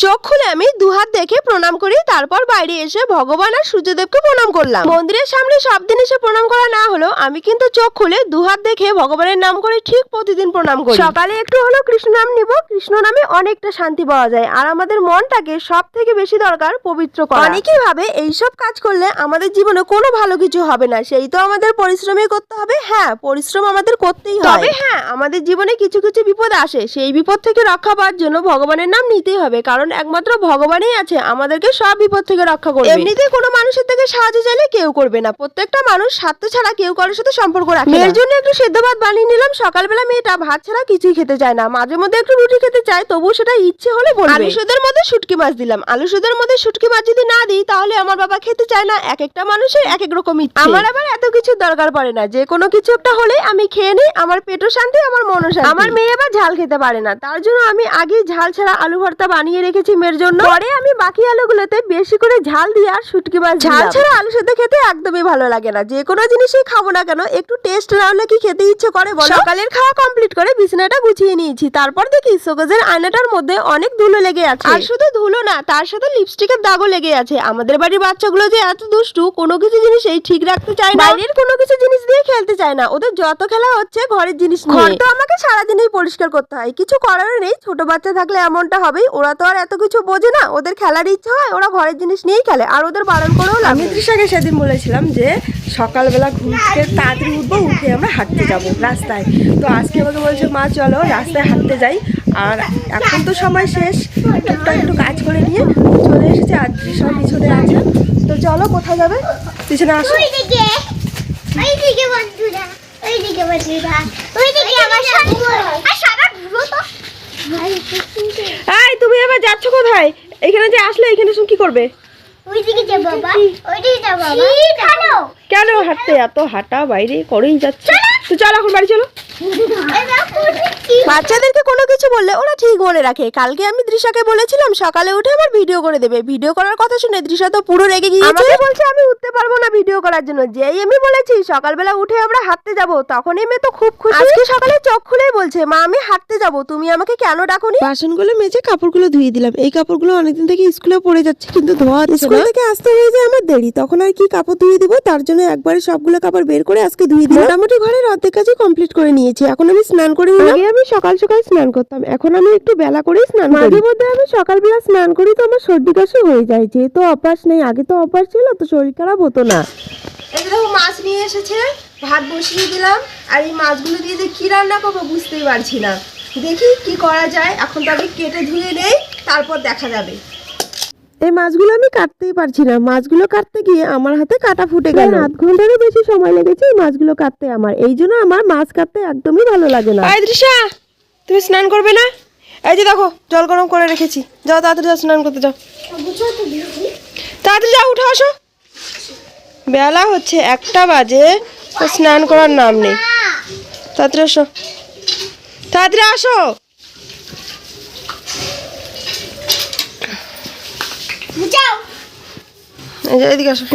চোখ খুলে আমি দুহাত দেখে প্রণাম করি, তারপর বাইরে এসে ভগবান আর সূর্যদেবকে প্রণাম করলাম। মন্দিরের সামনে সব দিন এসে প্রণাম করা না হলো, আমি কিন্তু চোখ খুলে দুহাত দেখে ভগবানের নাম করে ঠিক প্রতিদিন প্রণাম করি। সকালে একটু হলো কৃষ্ণ নাম নিব, কৃষ্ণ নামে অনেকটা শান্তি পাওয়া যায়, আর আমাদের মনটাকে সব থেকে বেশি দরকার পবিত্র করা। অনেকেই ভাবে এইসব কাজ করলে আমাদের জীবনে কোনো ভালো কিছু হবে না, সেই তো আমাদের পরিশ্রমই করতে হবে। হ্যাঁ, পরিশ্রম আমাদের করতেই হয়, তবে হ্যাঁ আমাদের জীবনে কিছু কিছু বিপদ আসে, সেই বিপদ থেকে রক্ষা পাওয়ার জন্য ভগবানের নাম নিতেই হবে, কারণ একমাত্র ভগবানই আছে আমাদেরকে সব বিপদ থেকে রক্ষা করবে। এমনিতে কোনো মানুষের থেকে সাহায্য চাইলে কেউ করবে না, প্রত্যেকটা মানুষ স্বার্থ ছাড়া কেউ কারোর সাথে সম্পর্ক রাখে না। এর জন্য একটু সেদ্ধ ভাত বানিয়ে নিলাম। সকালবেলা মেয়েটা ভাত ছাড়া কিছুই খেতে চায় না, মাঝে মধ্যে একটু রুটি খেতে চায়, তবু সেটা ইচ্ছে হলে বলবে। আলু সুদের মধ্যে শুটকি মাছ দিলাম, আলু সুদের মধ্যে শুটকি মাছ যদি না দিই তাহলে আমার বাবা খেতে চায় না। এক একটা মানুষের এক এক রকম ইচ্ছে, আমার আবার এত কিছু দরকার পড়ে না, যে কোনো কিছু একটা হলে আমি খেয়ে নিই, আমার পেটও শান্তি, আমার মনও শান্তি। আমার মেয়ে আবার ঝাল খেতে পারে না, তার জন্য আমি আগে ঝাল ছাড়া আলু ভর্তা বানিয়ে রেখেছি মেয়ের জন্য। পরে আমি বাকি আলুগুলোতে বেশি করে ঝাল দিয়ে আর শুটকি মাছ। ঝাল ছাড়া আলু সেদ্ধ খেতে একদমই ভালো লাগে না, যে কোনো জিনিসই খাবো না কেন একটু টেস্ট না হলে কি খেতে ইচ্ছে করে বলো? সকালের খাওয়া কমপ্লিট করে বিছানাটা গুছিয়ে নিয়েছি, তারপর দেখি শোকেজের আয়নাটার মধ্যে অনেক ধুলো লেগে আছে। আর শুধু ধুলো না, তার সাথে লিপস্টিকের দাগও লেগে আছে। আমাদের বাড়ির বাচ্চাগুলো যে এত দুষ্টু, কোনো কিছু জিনিস এই ঠিক রাখতে চায় না, বাইরের কোনো কিছু জিনিস দিয়ে খেলতে চায় না, ওদের যত খেলা হচ্ছে ঘরের জিনিস নিয়ে। ঘর তো আমাকে সারাদিনই পরিষ্কার করতে হয়, কিছু করার নেই, ছোট বাচ্চা থাকলে এমনটা হবেই। ওরা তো আর এত কিছু বোঝে না, ওদের খেলার ইচ্ছা হয়, ওরা ঘরের জিনিস নিয়েই খেলে, আর ওদের বারণ করেও। আমি তৃষাকে সেদিন বলেছিলাম যে সকালবেলা ঘুম থেকে তাড়াতাড়ি উঠবো, উঠে আমরা হাঁটতে যাব রাস্তায়। তো আজকে আমাকে বলছে মা চলো রাস্তায় হাঁটতে যাই, আর এখন তো সময় শেষ, টুকটাক একটু কাজ করে নিয়ে চলে এসেছে, আর তৃষা পিছনে আছে। তো চলো কোথায় যাবে, পিছনে আসো। এই তুমি এবার যাচ্ছ কোথায়? এখানে যে আসলে এখানে কি করবে? কেন হাঁটতে, এত হাঁটা বাইরে করেই যাচ্ছে। তো চলো এখন বাড়ি চলো। বাচ্চাদেরকে কোনো কিছু বললে ওরা ঠিক মনে রাখে। কালকে আমি দৃশাকে বলেছিলাম সকালে উঠে আমার ভিডিও করে দেবে, ভিডিও করার কথা শুনে দৃশা তো পুরো রেগে গিয়েছে, আমাকে বলছে আমি উঠতে পারবো না ভিডিও করার জন্য। যেই আমি বলেছি সকালবেলা উঠে আমরা হাঁটতে যাব, তখনই মেয়ে তো খুব খুশি। আজকে সকালে চোখ খুলেই বলছে মা আমি হাঁটতে যাব, তুমি আমাকে কেন ডাকোনি? বাসনগুলো মেজে কাপড়গুলো ধুয়ে দিলাম, এই কাপড়গুলো অনেকদিন থেকে স্কুলে পড়ে যাচ্ছে, কিন্তু ধোয়া স্কুল থেকে আসতে হয়ে যায় আমার দেরি, তখন আর কি কাপড় ধুয়ে দিব, তার জন্য একবারে সবগুলো কাপড় বের করে আজকে ধুয়ে দিই। মোটামুটি ঘরের অর্ধেক কাজই কমপ্লিট করে নিয়েছি। এখন আমি স্নান করে নিলাম। আগে আমি সকাল সকাল স্নান করতাম, এখন আমি একটু বেলা করেই স্নান করি। মাঝে মধ্যে আমি সকালবেলা স্নান করি, তো আমার সর্দি কাশি হয়ে যায়, যেহেতু অভ্যাস নেই, আগে তো অভ্যাস ছিল, তো শরীর খারাপ হতো না। এই দেখো মাছ নিয়ে এসেছে, ভাত বসিয়ে দিলাম, আর এই মাছগুলো দিয়ে যে কি রান্না করবো বুঝতেই পারছি না, দেখি কি করা যায়। এখন তো আগে কেটে ধুয়ে নেই, তারপর দেখা যাবে। এই মাছগুলো আমি কাটতেই পারছি না, মাছগুলো কাটতে গিয়ে আমার হাতে কাটা ফুটে গেল। 8 ঘন্টারও বেশি সময় লেগেছে এই মাছগুলো কাটতে আমার, এই জন্য আমার মাছ কাটতে একদমই ভালো লাগে না। এই তৃষা, তুমি স্নান করবে না? এই যে দেখো জল গরম করে রেখেছি, যাও তাড়াতাড়ি যাও স্নান করতে যাও, তাড়াতাড়ি যাও, উঠে আসো। বেলা হচ্ছে 1টা বাজে, স্নান করার নাম নেই। তাড়াতাড়ি আসো, তাড়াতাড়ি আসো।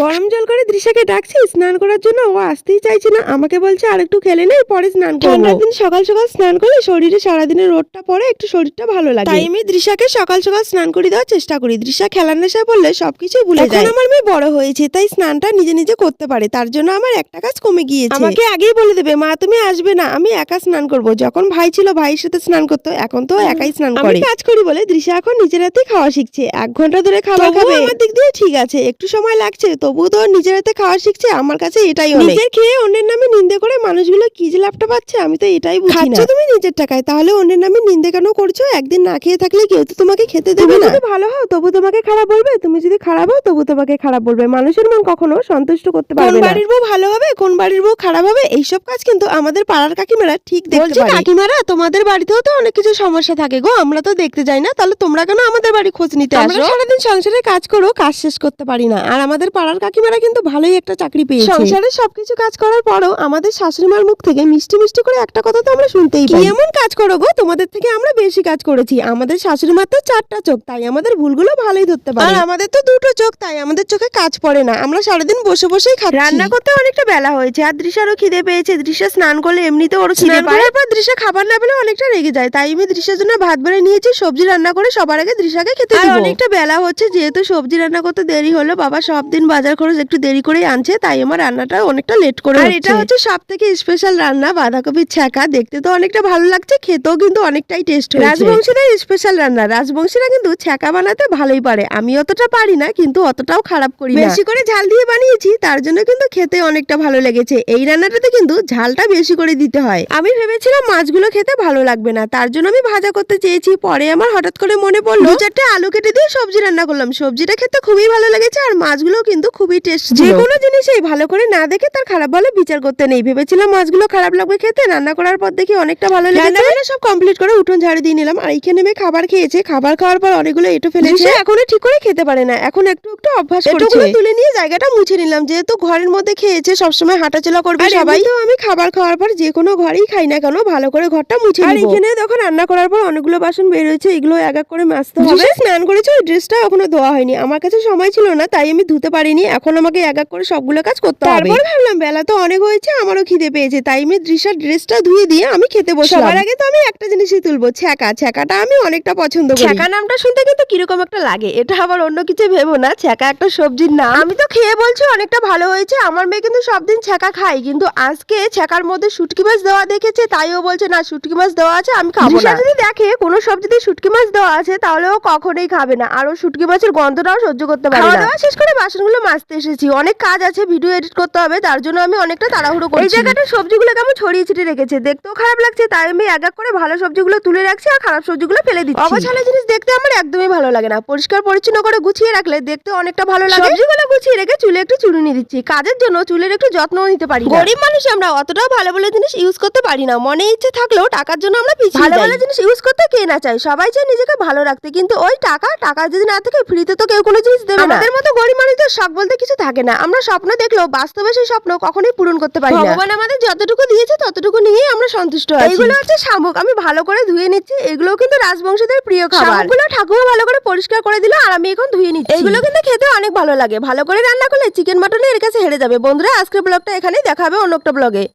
গরম জল করে দৃশাকে ডাকছি স্নান করার জন্য, ও আসতেই চাইছে না, আমাকে বলছে আর একটু খেলে নেই পরে স্নান করব। ঠান্ডার দিন সকাল সকাল স্নান করলে শরীরে সারাদিনের রোদটা পড়ে, একটু শরীরটা ভালো লাগে, তাই আমি দৃশাকে সকাল সকাল স্নান করে দেওয়ার চেষ্টা করি। দৃশা খেলার নেশায় পড়লে সবকিছুই ভুলে যায়। আমার মেয়ে বড় হয়েছে, তাই স্নানটা নিজে নিজে করতে পারে, তার জন্য আমার একটা কাজ কমে গিয়েছে। আমাকে আগেই বলে দেবে মা তুমি আসবে না, আমি একা স্নান করব। যখন ভাই ছিল ভাইয়ের সাথে স্নান করতো, এখন তো একাই স্নান করে। আমি কাজ করি বলে দৃশা এখন নিজের হাতে খাওয়া শিখছে, 1 ঘন্টা ধরে খাবার খাবে। আমার দিক দিয়ে ঠিক আছে, একটু সময় লাগছে, তবু তো নিজের হাতে খাওয়া শিখছে, আমার কাছে এটাই অনেক। নিজের খেয়ে অন্যের নামে নিন্দে করে মানুষগুলো কি যে লাভটা পাচ্ছে আমি তো এটাই বুঝি না। তুমি নিজের টাকায়, তাহলে অন্যের নামে নিন্দে কেন করছো? একদিন না খেয়ে থাকলে কেউ তো তোমাকে খেতে দেবে না। যদি ভালো হও তবু তোমাকে খারাপ বলবে, তুমি যদি খারাপ হও তবু তোমাকে খারাপ বলবে। মানুষের মন কখনো সন্তুষ্ট করতে পারবে না। কোন বাড়ির বউ ভালো হবে, কোন বাড়ির বউ খারাপ হবে, এইসব কাজ কিন্তু আমাদের পাড়ার কাকিমারা ঠিক দেখতে পারে। কাকিমারা তোমাদের বাড়িতেও তো অনেক কিছু সমস্যা থাকে গো, আমরা তো দেখতে যাই না, তাহলে তোমরা কেন আমাদের বাড়ি খোঁজ নিতে আসো? আমরা সারাদিন সংসারে কাজ করো, কাজ শেষ করতে পারি না, আর আমাদের পাড়ার কাকিমারা কিন্তু ভালোই একটা চাকরি পেয়েছে। সংসারে সবকিছু কাজ করার পরও আমাদের শাশুড়িমার মুখ থেকে মিষ্টি মিষ্টি করে একটা কথা তো আমরা শুনতেই পাই, এমন কাজ করো গো, তোমাদের থেকে আমরা বেশি কাজ করেছি। আমাদের শাশুড়িমার তো 4টা চোখ, তাই আমাদের ভুলগুলো ভালোই ধরতে পারে। আর আমাদের তো 2টো চোখ, তাই আমাদের চোখে কাজ পড়ে না। আমরা সারাদিন বসে বসেই খাচ্ছি। রান্না করতে অনেকটা বেলা হয়েছে আর দৃশ্যারও খিদে পেয়েছে। দৃশ্যা স্নান করলে এমনিতে ওর খিদে পায়, তারপর দৃশ্যা খাবার না পেলে অনেকটা রেগে যায়। তাই আমি দৃশ্যার জন্য ভাত বেড়ে নিয়েছি, সবজি রান্না করে সবার আগে দৃশ্যাকে খেতে দিব। অনেকটা বেলা হচ্ছে, যেহেতু সবজি রান্না করতে দেরি হলো, বাবা সব দিন বাজার খরচ একটু দেরি করেই আনছে, তাই আমার রান্নাটা অনেকটা লেট করে হচ্ছে। আর এটা হচ্ছে সবথেকে স্পেশাল রান্না, বাঁধাকপির ছ্যাঁকা। দেখতে তো অনেকটা ভালো লাগছে, খেতেও কিন্তু অনেকটাই টেস্ট হয়েছে। রাজবংশীদের স্পেশাল রান্না। রাজবংশীরা কিন্তু ছ্যাঁকা বানাতে ভালোই পারে, আমি অতটা পারি না, কিন্তু অতটাও খারাপ করি না। বেশি করে ঝাল দিয়ে বানিয়েছি, তার জন্য কিন্তু খেতে অনেকটা ভালো লেগেছে। এই রান্নাটাতে কিন্তু ঝালটা বেশি করে দিতে হয়। আমি ভেবেছিলাম মাছগুলো খেতে ভালো লাগবে না, তার জন্য আমি ভাজা করতে চেয়েছি। পরে আমার হঠাৎ করে মনে পড়লো 2-4টে আলু কেটে দিয়ে সবজি রান্না করলাম। সবজিটা খেতে খুবই ভালো লেগেছে, আর মাছগুলো কিন্তু খুবই টেস্ট। যে কোনো জিনিসই ভালো করে না দেখে তার খারাপ ভালো বিচার করতে নেই। ভেবেছিলাম মাছগুলো খারাপ লাগবে খেতে, রান্না করার পর দেখি অনেকটা ভালো লেগেছে। রান্না সব কমপ্লিট করে উঠোন ঝাড়ু দিয়ে নিলাম, আর এইখানে মেয়ে খাবার খেয়েছে। খাবার খাওয়ার পর অনেকগুলো এঁটো ফেলেছে, এখনো ঠিক করে খেতে পারে না, এখন একটু একটু অভ্যাস করছে। তুলে নিয়ে জায়গাটা মুছে নিলাম, যেহেতু ঘরের মধ্যে খেয়েছে, সবসময় হাঁটাচলা করবে সবাই। তো আমি খাবার খাওয়ার পর যে কোনো ঘরেই খাই না কেন, ভালো করে ঘরটা মুছে নিব। আর এখানে দেখো রান্না করার পর অনেকগুলো বাসন বের হয়েছে, এগুলো এক এক করে মাজতে হবে। স্নান করেছে, ওই ড্রেসটা এখনো ধোয়া হয়নি, আমার কাছে সময় ছিল না, তাই আমি ধুতে পারিনি। এখন আমাকে এক এক করে সবগুলো কাজ করতে হবে। তারপর ভাবলাম বেলা তো অনেক হয়েছে, আমারও খিদে পেয়েছে, তাই আমি দৃশ্যার ড্রেসটা ধুয়ে দিয়ে আমি খেতে বসলাম। সবার আগে তো আমি একটা জিনিসই তুলবো, ছ্যাঁকা। ছ্যাঁকাটা আমি অনেকটা পছন্দ করি। ছ্যাঁকা নামটা শুনতে কিন্তু কিরকম একটা লাগে, এটা আবার অন্য কিছু ভেবো না, ছ্যাঁকা একটা সবজির নাম। আমি তো খেয়ে বলছি অনেকটা ভালো হয়েছে। আমার মেয়ে কিন্তু সব দিন ছ্যাঁকা খাই, কিন্তু আজকে ছ্যাঁকার মধ্যে শুটকি মাছ দেওয়া দেখেছে, তাইও বলছে না শুটকি মাছ দেওয়া আছে, আমি খাবো না। যদি দেখে কোনো সবজিতে শুটকি মাছ দেওয়া আছে, তাহলে ও কখনোই খাবে না, আর ও শুটকি মাছের গন্ধটাও সহ্য করতে পারে না। খাওয়া দাওয়া শেষ করে বাসনগুলো মাজতে এসেছি, অনেক কাজ আছে, ভিডিও এডিট করতে হবে, তার জন্য আমি অনেকটা তাড়াহুড়ো করছি। এই জায়গাটা সবজিগুলো কেমন ছড়িয়ে ছিটিয়ে রেখেছে, দেখতেও খারাপ লাগছে, তাই আমি এক এক করে ভালো সবজিগুলো তুলে রাখছি আর খারাপ সবজিগুলো ফেলে দিচ্ছি। অগোছালো জিনিস দেখতে আমার একদমই ভালো লাগে না, পরিষ্কার পরিচ্ছন্ন করে গুছিয়ে রাখলে দেখতে অনেকটা ভালো লাগে। সবজিগুলো গুছিয়ে রেখে চুলে একটু চুরুনি দিচ্ছি, কাজের জন্য চুলের একটু যত্নও নিতে পারি। গরিব মানুষ আমরা, অতটাও ভালো ভালো জিনিস ইউজ করতে পারি না, মনে ইচ্ছে থাকলেও টাকার জন্য আমরা পিছিয়ে যাই। ভালো ভালো জিনিস ইউজ করতে কে না চায়, সবাই চায় নিজেকে ভালো রাখতে, কিন্তু ওই টাকা যদি না থাকে, ফ্রিতে তো কেউ কোনো জিনিস দেবে না। আমাদের মতো গরিব মানুষদের শখ বলতে কিছু থাকে না, আমরা স্বপ্ন দেখলেও বাস্তবে সেই স্বপ্ন কখনোই পূরণ করতে পারি না। ভগবান আমাদের যতটুকু দিয়েছে ততটুকু নিয়েই আমরা সন্তুষ্ট আছি। এইগুলো হচ্ছে শামুক, আমি ভালো করে ধুয়ে নিচ্ছি, এগুলো কিন্তু রাজবংশীদের প্রিয় খাবার। শামুকগুলো ঠাকুমা ভালো করে পরিষ্কার করে দিল, আর আমি এখন ধুয়ে নিচ্ছি। এগুলো কিন্তু খেতে অনেক ভালো লাগে, ভালো করে রান্না করলে চিকেন মাটনে এর কাছে হেরে যাবে। বন্ধুরা, আজকের ব্লগটা এখানেই, দেখা হবে অন্য একটা ব্লগে।